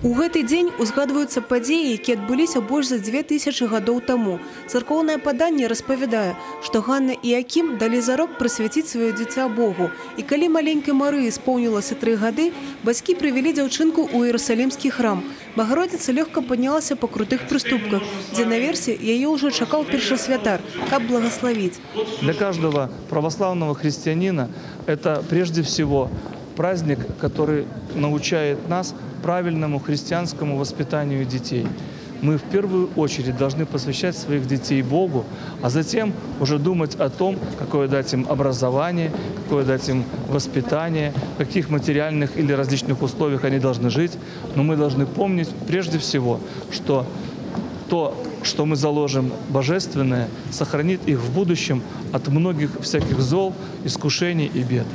У гэты дзень узгадваюцца падзеі, якія адбыліся больш за 2000 гадоў таму. Царкоўнае паданне распавядае, што Ганна і Якім далі зарок прысвяціць сваё дзіця Богу. І калі маленькай Марыі споўнілася 3 гады, бацькі прывялі дзяўчынку ў Іерусалімскі храм. Багародзіца лёгка паднялася па крутых прыступках, дзе наверсе яе ўжо чакаў першасвятар, каб благословить. Для каждого православного христианина это прежде всего праздник, который научает нас правильному христианскому воспитанию детей. Мы в первую очередь должны посвящать своих детей Богу, а затем уже думать о том, какое дать им образование, какое дать им воспитание, в каких материальных или различных условиях они должны жить. Но мы должны помнить прежде всего, что то, что мы заложим божественное, сохранит их в будущем от многих всяких зол, искушений и бед.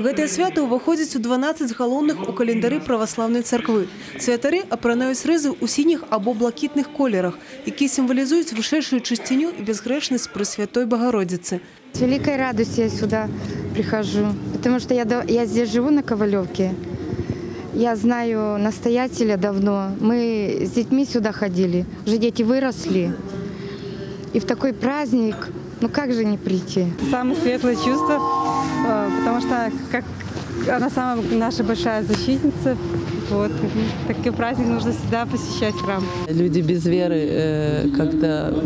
Гэтае свято ўваходзіць у 12 галоўных у календары праваслаўнай царквы. Святары апранаюць рызы ў сініх або блакітных колерах, якія сімвалізуюць вышэйшую чысціню і безгрэшнасць Пресвятой Богородицы. С великой радостью я сюда прихожу, потому что я здесь живу на Ковалевке. Я знаю настоятеля давно. Мы с детьми сюда ходили, уже дети выросли. И в такой праздник, ну как же не прийти? Самое светлое чувство, потому что как она самая наша большая защитница. Вот. Такой праздник нужно всегда посещать храм. Люди без веры как-то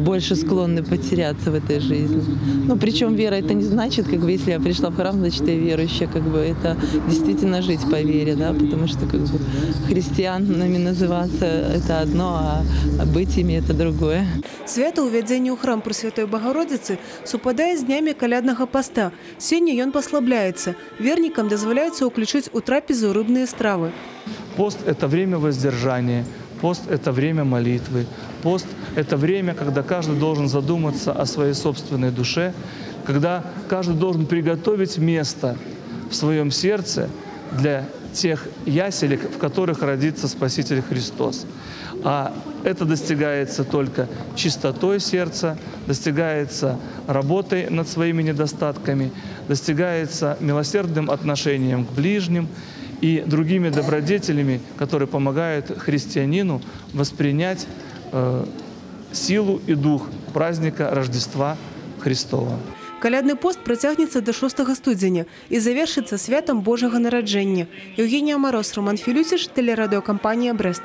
больше склонны потеряться в этой жизни. Ну, причем вера это не значит, как бы, если я пришла в храм, значит, я верующая, как бы, это действительно жить по вере, да, потому что как бы христианами называться это одно, а быть ими это другое. Свято ўвядзенне ў храм Пресвятой Богородицы супадае з днямі каляднага паста. Сёння ён паслабляецца. Вернікам дазваляецца ўключыць у трапезу рыбныя стравы. Пост – это время воздержания, пост – это время молитвы, пост – это время, когда каждый должен задуматься о своей собственной душе, когда каждый должен приготовить место в своем сердце для тех яселек, в которых родится Спаситель Христос. А это достигается только чистотой сердца, достигается работой над своими недостатками, достигается милосердным отношением к ближним и другими добродетелями, которые помогают христианину воспринять силу и дух праздника Рождества Христова. Калядны пост працягнецца до 6 студзеня і завершыцца святам Божага нараджэння. Евгения Мороз, Роман Филюсиш, телерадиокомпания «Брест».